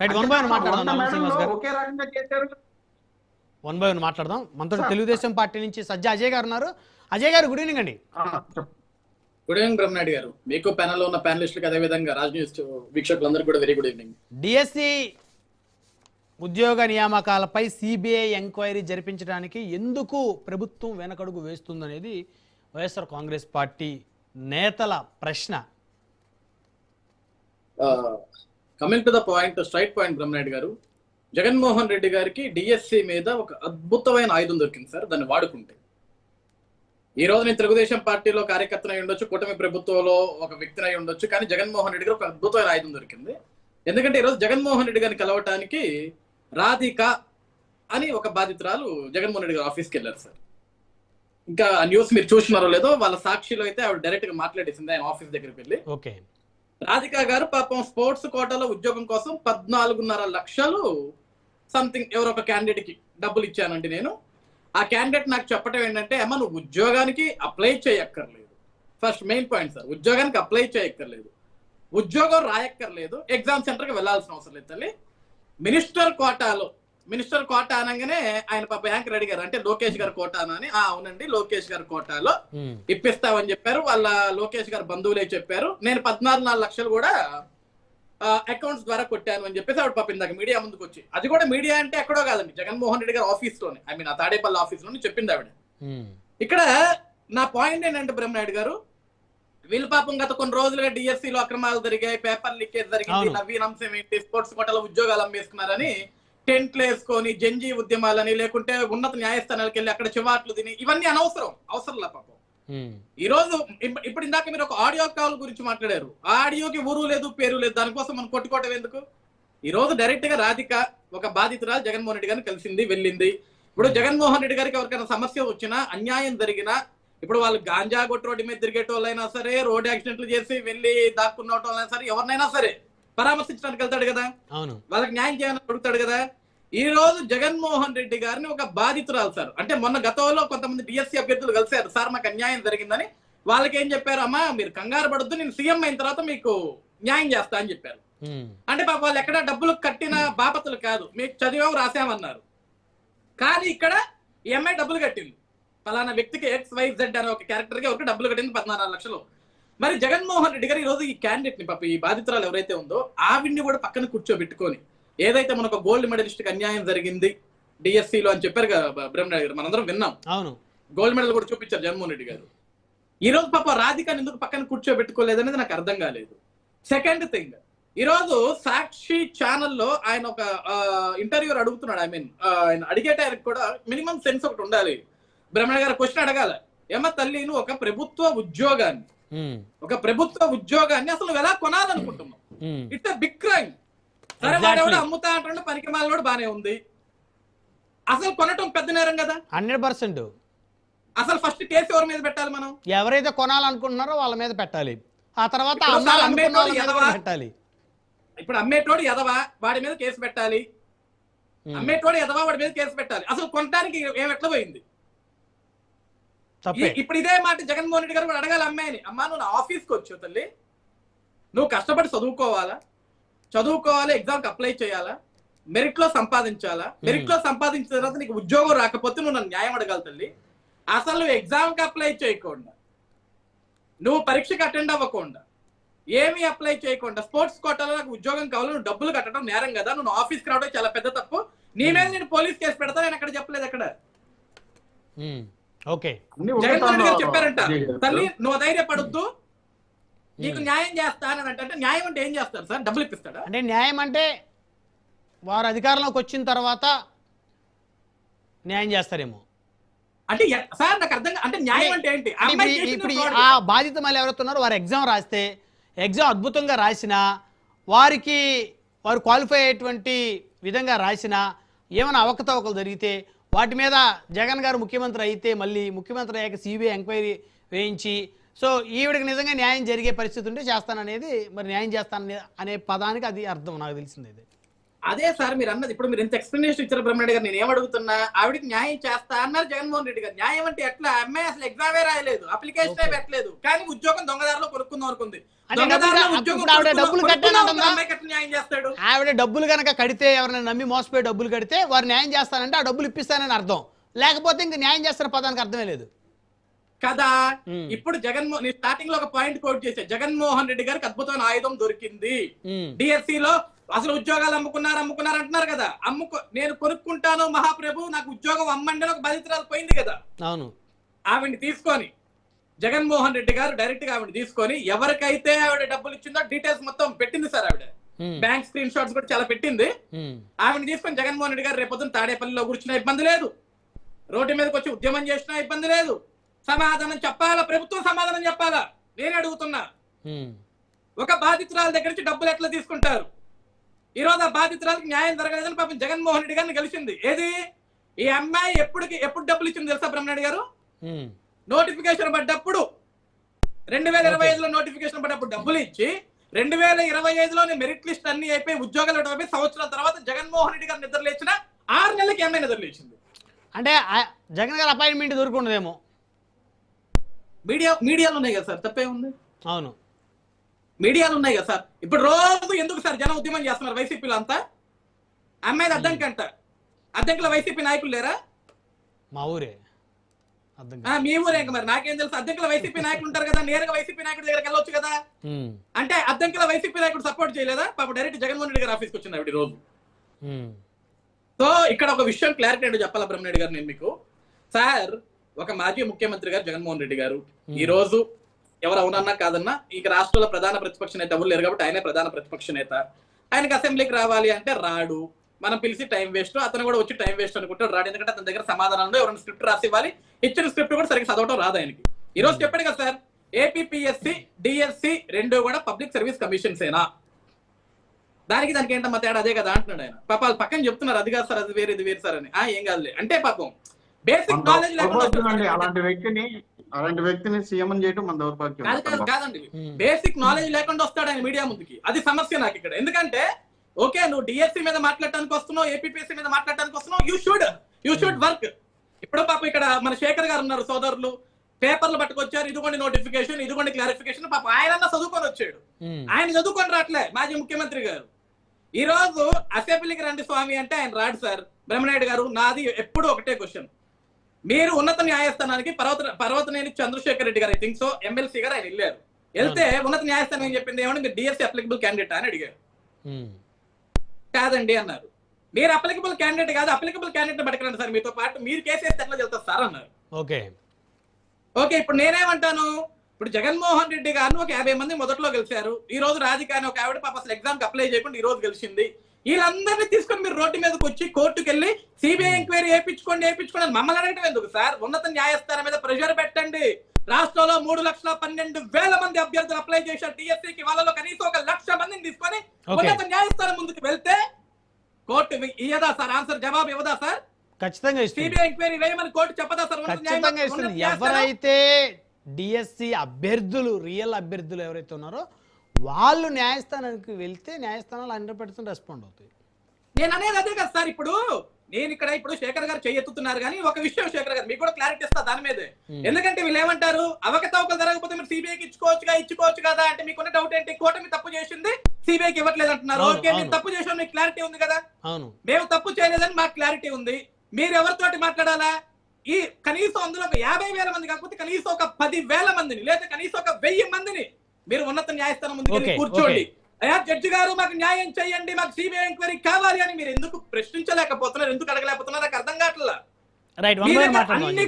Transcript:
Right, one by one మాట్లాడదాం. 100 శ్రీనివాస్ మేడల్లో గారు ఒకే రకంగా చేశారు. వన్ బై వన్ మాట్లాడదాం. మనతో సార్, తెలుగుదేశం పార్టీ నుంచి సజ్జా అజయ్ గారు ఉన్నారు. అజయ్ గారు, గుడ్ ఈవినింగ్ అండి. గుడ్ ఈవినింగ్ బ్రహ్మనాయుడు గారు, మీకు ప్యానెల్లో ఉన్న ప్యానలిస్టులకు అదే విధంగా రాజ్ న్యూస్ వీక్షకులందరికీ కూడా వెరీ గుడ్ ఈవినింగ్. డిఎస్సి ఉద్యోగ నియామకాలపై సిబిఐ ఎంక్వైరీ జరిపించడానికి ఎందుకు ప్రభుత్వం వెనకడుగు వేస్తుందనేది వైఎస్ఆర్ కాంగ్రెస్ పార్టీ నేతల ప్రశ్న. Coming to the point, straight point Brahmanaidu గారు, జగన్మోహన్ రెడ్డి గారికి డిఎస్సి మీద ఒక అద్భుతమైన ఆయుధం దొరికింది సార్. దాన్ని వాడుకుంటే ఈ రోజు నేను తెలుగుదేశం పార్టీలో కార్యకర్తనై ఉండొచ్చు, కూటమి ప్రభుత్వంలో ఒక వ్యక్తినై ఉండొచ్చు, కానీ జగన్మోహన్ రెడ్డి గారు ఒక అద్భుతమైన ఆయుధం దొరికింది. ఎందుకంటే ఈరోజు జగన్మోహన్ రెడ్డి గారిని కలవటానికి రాధిక అని ఒక బాధితురాలు జగన్మోహన్ రెడ్డి గారు ఆఫీస్కి వెళ్ళారు సార్. ఇంకా ఆ న్యూస్ మీరు చూసినారో లేదో, వాళ్ళ సాక్షిలో అయితే ఆవిడ డైరెక్ట్ గా మాట్లాడేసింది ఆయన ఆఫీస్ దగ్గరికి వెళ్ళి. ఓకే, రాధిక గారు పాపం స్పోర్ట్స్ కోటాలో ఉద్యోగం కోసం 14.5 లక్షలు సంథింగ్ ఎవరో ఒక క్యాండిడేట్ కి డబ్బులు ఇచ్చానండి నేను. ఆ క్యాండిడేట్ నాకు చెప్పడం ఏంటంటే, అమ్మ నువ్వు ఉద్యోగానికి అప్లై చేయక్కర్లేదు. ఫస్ట్ మెయిన్ పాయింట్ సార్, ఉద్యోగానికి అప్లై చేయక్కర్లేదు, ఉద్యోగం రాయక్కర్లేదు, ఎగ్జామ్ సెంటర్కి వెళ్లాల్సిన అవసరం లేదు తల్లి. మినిస్టర్ కోటాలో, మినిస్టర్ కోటా అనగానే ఆయన పాప యాంకర్ అడిగారు, అంటే లోకేష్ గారి కోటానా అని. అవునండి, లోకేష్ గారి కోటాలో ఇప్పిస్తామని చెప్పారు. వాళ్ళ లోకేష్ గారి బంధువులే చెప్పారు. నేను 14.5 లక్షలు కూడా అకౌంట్స్ ద్వారా కొట్టాను అని చెప్పేసి ఆవిడ పాప ఇందాక మీడియా ముందుకు వచ్చి, అది కూడా మీడియా అంటే ఎక్కడో కాదండి, జగన్మోహన్ రెడ్డి గారి ఆఫీస్ లోనే, ఐ మీన్ ఆ తాడేపల్లి ఆఫీస్ లోనే చెప్పింది ఆవిడ. ఇక్కడ నా పాయింట్ ఏంటంటే బ్రహ్మనాయుడు గారు, వీళ్ళ పాపం గత కొన్ని రోజులుగా డిఎస్సీలో అక్రమాలు జరిగాయి, పేపర్ లీకేజ్ జరిగింది, నవీన్ అంశం ఏంటి, స్పోర్ట్స్ కోటాలో ఉద్యోగాలు అమ్మేసుకున్నారని టెంట్లు వేసుకొని జంజీ ఉద్యమాలని, లేకుంటే ఉన్నత న్యాయస్థానాలకు వెళ్ళి అక్కడ చివాట్లు తిని, ఇవన్నీ అవసరంలా పాపం. ఈ రోజు ఇప్పుడు ఇందాక మీరు ఒక ఆడియో కాల్ గురించి మాట్లాడారు. ఆ ఆడియోకి ఊరు లేదు పేరు లేదు, దానికోసం మనం కొట్టుకోవటం ఎందుకు? ఈ రోజు డైరెక్ట్ గా రాధిక ఒక బాధితురాలు జగన్మోహన్ రెడ్డి గారిని కలిసింది, వెళ్ళింది. ఇప్పుడు జగన్మోహన్ రెడ్డి గారికి ఎవరికైనా సమస్య వచ్చినా, అన్యాయం జరిగినా, ఇప్పుడు వాళ్ళు గాంజా కొట్టు రోడ్డు మీద తిరిగేటోళ్ళైనా సరే, రోడ్ యాక్సిడెంట్లు చేసి వెళ్ళి దాక్కున్నోళ్ళైనా సరే, ఎవరినైనా సరే పరామర్శించడానికి వెళ్తాడు కదా, వాళ్ళకి న్యాయం చేయాలని అడుగుతాడు కదా. ఈ రోజు జగన్మోహన్ రెడ్డి గారిని ఒక బాధితురాలు సార్, అంటే మొన్న గతంలో కొంతమంది డిఎస్సీ అభ్యర్థులు కలిశారు, సార్ మాకు అన్యాయం జరిగిందని. వాళ్ళకి ఏం చెప్పారు, అమ్మా మీరు కంగారు పడొద్దు, నేను సీఎం అయిన తర్వాత మీకు న్యాయం చేస్తా అని చెప్పారు. అంటే పాప వాళ్ళు ఎక్కడ డబ్బులు కట్టిన బాపతులు కాదు, మీకు చదివాము రాసామన్నారు. కానీ ఇక్కడ ఈ అమ్మాయి డబ్బులు కట్టింది, ఫలానా వ్యక్తికి XYZ అనే ఒక క్యారెక్టర్ కి ఎవరికి డబ్బులు కట్టింది 14 లక్షలు. మరి జగన్మోహన్ రెడ్డి గారు ఈ రోజు ఈ క్యాండిడేట్ ని, పాప ఈ బాధితురాలు ఎవరైతే ఉందో ఆవిడ్ని కూడా పక్కన కూర్చోబెట్టుకొని, ఏదైతే మనకు గోల్డ్ మెడలిస్ట్ కి అన్యాయం జరిగింది డిఎస్సీలో అని చెప్పారు కదా బ్రహ్మనాయుడు గారు, మనందరం విన్నాం. అవును, గోల్డ్ మెడల్ కూడా చూపించారు జగన్మోహన్ రెడ్డి గారు. ఈ రోజు పాప రాధికని ఎందుకు పక్కన కూర్చోబెట్టుకోలేదు అనేది నాకు అర్థం కాలేదు. సెకండ్ థింగ్, ఈ రోజు సాక్షి ఛానల్లో ఆయన ఒక ఇంటర్వ్యూ అడుగుతున్నాడు. ఐ మీన్ ఆయన అడిగే టైంకి కూడా మినిమం సెన్స్ ఒకటి ఉండాలి. బ్రహ్మనాయుడు గారు క్వశ్చన్ అడగాల, ఏమో తల్లి నువ్వు ఒక ప్రభుత్వ ఉద్యోగాన్ని అసలు ఎలా కొనాలనుకుంటున్నావు? It's big crime. సరే వాడు ఎవడో అమ్ముతా అంటుండే, పనికి మాలోడు బానే ఉంది, అసలు కొనటం పెద్ద నేరం కదా 100%. అసలు ఫస్ట్ కేసు ఎవరి మీద పెట్టాలి? మనం ఎవరైతే కొనాలనుకుంటున్నారో వాళ్ళ మీద పెట్టాలి, ఆ తర్వాత పెట్టాలి. ఇప్పుడు అమ్మేటోడు ఎదవా, వాడి మీద కేసు పెట్టాలి. అమ్మేటోడు ఎదవా, వాడి మీద కేసు పెట్టాలి. అసలు కొనడానికి ఎట్లా పోయింది? ఇప్పుడు ఇదే మాట జగన్మోహన్ రెడ్డి గారు కూడా అడగాలి అమ్మాయిని, అమ్మా నువ్వు నా ఆఫీస్కి వచ్చావు తల్లి, నువ్వు కష్టపడి చదువుకోవాలి, ఎగ్జామ్కి అప్లై చేయాలా, మెరిట్ లో సంపాదించాలా, మెరిట్ లో సంపాదించిన తర్వాత నీకు ఉద్యోగం రాకపోతే నువ్వు నన్ను న్యాయం అడగాలి తల్లి. అసలు నువ్వు ఎగ్జామ్కి అప్లై చేయకుండా, నువ్వు పరీక్షకి అటెండ్ అవ్వకుండా, ఏమీ అప్లై చేయకుండా స్పోర్ట్స్ కోటాలో నాకు ఉద్యోగం కావాలి, నువ్వు డబ్బులు కట్టడం నేరం కదా, నువ్వు ఆఫీస్కి రావడం చాలా పెద్ద తప్పు, నీ మీద నేను పోలీస్ కేసు పెడతా, నేను అక్కడ చెప్పలేదు. అక్కడ జగన్మోహన్ రెడ్డి గారు చెప్పారంట, తల్లి నువ్వు ధైర్యపడొద్దు, నీకు న్యాయం చేస్తానని. అంటే న్యాయం అంటే ఏం చేస్తారు సార్? డబ్బులు ఇప్పిస్తాడా? అంటే న్యాయం అంటే వారు అధికారంలోకి వచ్చిన తర్వాత న్యాయం చేస్తారేమో. అంటే సార్ నాకు అర్థం, అంటే న్యాయం అంటే ఏంటి? ఇప్పుడు ఆ బాధిత మళ్ళీ ఎవరుతున్నారో వారు ఎగ్జామ్ రాస్తే, ఎగ్జామ్ అద్భుతంగా రాసినా, వారు క్వాలిఫై అయ్యేటువంటి విధంగా రాసినా, ఏమైనా అవకతవకలు జరిగితే వాటి మీద జగన్ గారు ముఖ్యమంత్రి అయితే, మళ్ళీ ముఖ్యమంత్రి అయ్యాక సిబిఐ ఎంక్వైరీ వేయించి, సో ఈవిడికి నిజంగా న్యాయం జరిగే పరిస్థితి ఉంటే చేస్తాననేది, మరి న్యాయం చేస్తాను అనే పదానికి అది అర్థం నాకు తెలిసింది. అదే సార్ మీరు అన్నది. ఇప్పుడు మీరు ఇంత ఎక్స్ప్లెనేషన్ ఇచ్చారు బ్రహ్మరెడ్డి గారు, నేను ఏమడుగుతున్నా, ఆవిడకి న్యాయం చేస్తా అన్నారు జగన్మోహన్ రెడ్డి గారు. న్యాయం అంటే ఎట్లా? అమ్మాయి అసలు ఎగ్జామే రాయలేదు, అప్లికేషన్ పెట్టలేదు, కానీ ఉద్యోగం దొంగదారిలో కొనుక్కుందాం అనుకుంది. న్యాయం చేస్తాడు? ఆవిడ డబ్బులు కనుక కడితే, ఎవరైనా నమ్మి మోసపోయి డబ్బులు కడితే వారు న్యాయం చేస్తానంటే ఆ డబ్బులు ఇప్పిస్తానని అర్థం. లేకపోతే ఇంక న్యాయం చేస్తున్న పదానికి అర్థమే లేదు కదా. ఇప్పుడు స్టార్టింగ్ లో ఒక పాయింట్ కోట్ చేశా, జగన్మోహన్ రెడ్డి గారికి అద్భుతమైన ఆయుధం దొరికింది. డిఎస్సి లో అసలు ఉద్యోగాలు అమ్ముకున్నారు అంటున్నారు కదా. నేను కొనుక్కుంటాను మహాప్రభు, నాకు ఉద్యోగం అమ్మండి అని ఒక బాధితురాలు పోయింది కదా. అవును, ఆవిడ్ని తీసుకొని జగన్మోహన్ రెడ్డి గారు డైరెక్ట్ గా ఆవిడ తీసుకొని ఎవరికైతే ఆవిడ డబ్బులు ఇచ్చిందో డీటెయిల్స్ మొత్తం పెట్టింది సార్. ఆవిడ బ్యాంక్ స్క్రీన్ షాట్స్ కూడా చాలా పెట్టింది. ఆవిడని తీసుకొని జగన్మోహన్ రెడ్డి గారు రేపొద్దున తాడేపల్లిలో కూర్చున్నా ఇబ్బంది లేదు, రోడ్డు మీదకి వచ్చి ఉద్యమం చేసినా ఇబ్బంది లేదు. సమాధానం చెప్పాలా, ప్రభుత్వం సమాధానం చెప్పాలా. నేను అడుగుతున్నా, ఒక బాధితురాల దగ్గర నుంచి డబ్బులు ఎట్లా తీసుకుంటారు? ఈ రోజు ఆ బాధితురాలకు న్యాయం జరగలేదని పాపం జగన్మోహన్ రెడ్డి గారిని కలిసింది. ఏది ఈ అమ్మాయి ఎప్పుడు డబ్బులు ఇచ్చింది తెలుసా బ్రహ్మరెడ్డి గారు? నోటిఫికేషన్ పడ్డప్పుడు 2025లో నోటిఫికేషన్ పడ్డప్పుడు డబ్బులు ఇచ్చి 2025లోనే మెరిట్ లిస్ట్ అన్ని అయిపోయి ఉద్యోగాలు అయిపోయి సంవత్సరాల తర్వాత జగన్మోహన్ రెడ్డి గారు నిద్ర లేచిన 6 నెలలకి అమ్మాయి నిద్ర లేచింది. అంటే జగన్ గారు అపాయింట్మెంట్ దొరుకుండదేమో. మీడియాలు ఉన్నాయి కదా సార్, తప్పే ఉంది. అవును, మీడియాలు ఉన్నాయి కదా సార్. ఇప్పుడు రోజు ఎందుకు సార్ జనం ఉద్యమం చేస్తున్నారు వైసీపీలో అంతా? అమ్మాయిది అద్దంకంట, అద్దంకుల వైసీపీ నాయకులు లేరా? మా ఊరే మీ ఊరే. ఇంకా మరి నాకేం తెలుసు, అద్దంకుల వైసీపీ నాయకులు ఉంటారు కదా, నేరుగా వైసీపీ నాయకుడి దగ్గరికి వెళ్ళొచ్చు కదా. అంటే అద్దంకుల వైసీపీ నాయకుడు సపోర్ట్ చేయలేదా? పాప డైరెక్ట్ జగన్మోహన్ రెడ్డి గారు ఆఫీస్కి వచ్చింది ఆవిడ రోజు. సో ఇక్కడ ఒక విషయం క్లారిటీ ఏంటో చెప్పాలా బ్రహ్మరెడ్డి గారు నేను మీకు. సార్, ఒక మాజీ ముఖ్యమంత్రి గారు జగన్మోహన్ రెడ్డి గారు ఈ రోజు ఎవరు అవునన్నా కాదన్నా ఇక రాష్ట్రంలో ప్రధాన ప్రతిపక్ష నేత ఎవరు లేరు కాబట్టి ఆయనే ప్రధాన ప్రతిపక్ష నేత. ఆయనకి అసెంబ్లీకి రావాలి అంటే రాడు, మనం పిలిచి టైం వేస్ట్, అతను కూడా వచ్చి టైం వేస్ట్ అనుకుంటాడు, రాడు. ఎందుకంటే అతని దగ్గర సమాధానంలో ఎవరైనా స్క్రిప్ట్ రాసి ఇవ్వాలి, ఇచ్చిన స్క్రిప్ట్ కూడా సరిగ్గా చదవటం రాదు ఆయనకి. ఈ రోజు చెప్పాడు కదా సార్, ఏపీపీఎస్సీ డిఎస్సి రెండు కూడా పబ్లిక్ సర్వీస్ కమిషన్స్ ఏనా, దానికి ఏంటమ్మా తేడా? అదే కదా అంటున్నాడు ఆయన. పాప పక్కన చెప్తున్నారు అది కాదు సార్, అది వేరు ఇది వేరు సార్ అని. ఏం కాదులే అంటే పాపం బేసిక్ నాలెడ్జ్ లేకుండా అలాంటి వ్యక్తిని సీఎం చేయడం మన దౌర్భాగ్యం. కాదండి, బేసిక్ నాలెడ్జ్ లేకుండా వస్తాడు ఆయన మీడియా ముందుకి. అది సమస్య నాకు ఇక్కడ. ఎందుకంటే ఓకే, నువ్వు డిఎస్సి మీద మాట్లాడటానికి వస్తున్నావు, ఏపీపీఎస్సీ మీద మాట్లాడటానికి వస్తున్నావు, యూ షుడ్ వర్క్. ఇప్పుడు పాప ఇక్కడ మన శేఖర్ గారు ఉన్నారు, సోదరులు పేపర్లు పట్టుకొచ్చారు, ఇదిగోండి నోటిఫికేషన్, ఇదిగోండి క్లారిఫికేషన్. పాప ఆయన చదువుకొని వచ్చాడు, ఆయన చదువుకొని రావట్లే మాజీ ముఖ్యమంత్రి గారు. ఈ రోజు అసెంబ్లీకి రండి స్వామి అంటే ఆయన రాడు సార్. బ్రహ్మనాయుడు గారు, నాది ఎప్పుడు ఒకటే క్వశ్చన్, మీరు ఉన్నత న్యాయస్థానానికి పర్వతనేని చంద్రశేఖర్ రెడ్డి గారు, ఐ థింక్ సో, ఎమ్మెల్సీ గారు ఆయన వెళ్ళారు. వెళ్తే ఉన్నత న్యాయస్థానం ఏం చెప్పింది? ఏమంటే మీరు డిఎస్సీ అప్లికబుల్ క్యాండిడేట్ అని అడిగారు. కాదండి అన్నారు. మీరు అప్లికబుల్ క్యాండిడేట్ కాదు, అప్లికబుల్ క్యాండిడేట్ పట్టుకురండి సార్, మీతో పాటు మీరు కేసు వేస్తే ఎట్లా వెళ్తారు సార్ అన్నారు. ఓకే, ఇప్పుడు నేనేమంటాను, ఇప్పుడు జగన్మోహన్ రెడ్డి గారిని ఒక 50 మంది మొదట్లో గెలిచారు. ఈ రోజు రాజకీయాన్ని ఒక ఆవిడ పాప అసలు ఎగ్జామ్ కి అప్లై చేయకుండా ఈ రోజు గెలిచింది. వీళ్ళందరినీ తీసుకొని మీరు రోడ్డు మీదకి వచ్చి కోర్టుకు వెళ్ళి సిబిఐ ఎంక్వైరీ వేయించుకోండి మమ్మల్ని అడగటం ఎందుకు సార్? ఉన్నత న్యాయస్థానం మీద ప్రెషర్ పెట్టండి. రాష్ట్రంలో 3,12,000 మంది అభ్యర్థులు అప్లై చేశారు టీఎస్సీకి. వాళ్ళలో కనీసం 1,00,000 మందిని తీసుకొని ఉన్నత న్యాయస్థానం ముందుకు వెళ్తే కోర్టు ఇవ్వదా సార్? ఆన్సర్ జవాబు ఇవ్వదా సార్? ఖచ్చితంగా సిబిఐ ఎంక్వైరీ వేయమని కోర్టు చెప్పదా సార్? ఖచ్చితంగా ఇస్తుంది. ఎవరైతే డిఎస్సి అభ్యర్థులు, రియల్ అభ్యర్థులు ఎవరైతే ఉన్నారో వాళ్ళు న్యాయస్థానానికి వెళ్తే న్యాయస్థానాలు 100% రెస్పాండ్ అవుతాయి. నేను అనేది అదే కదా సార్. ఇప్పుడు ఇప్పుడు శేఖర్ గారు చెయ్యెత్తుతున్నారు, కానీ ఒక విషయం శేఖర్ గారు మీకు కూడా క్లారిటీ ఇస్తా దాని మీదే. ఎందుకంటే వీళ్ళు ఏమంటారు, అవకతవకలు జరగకపోతే మీరు సిబిఐకి ఇచ్చుకోవచ్చు కదా అంటే మీకున్న డౌట్ ఏంటి? కూటమి తప్పు చేసింది, సిబిఐకి ఇవ్వట్లేదు అంటున్నారు. ఓకే, మీరు తప్పు చేసాం, మీకు క్లారిటీ ఉంది కదా. మేము తప్పు చేయలేదని మాకు క్లారిటీ ఉంది. మీరు ఎవరితోటి మాట్లాడాలా? ఈ కనీసం అందులో ఒక 50,000 మంది కాకపోతే కనీసం ఒక 10,000 మందిని లేదా కనీసం ఒక 1000 మందిని మీరు ఉన్నత న్యాయస్థానం ముందుకు కూర్చోండి. అయ్యా జడ్జి గారు మాకు న్యాయం చేయండి, మాకు సిబిఐ ఎంక్వైరీ కావాలి అని మీరు ఎందుకు ప్రశ్నించలేకపోతున్నారు, ఎందుకు అడగలేకపోతున్నారు? నాకు అర్థం కావట్లేదు. అన్ని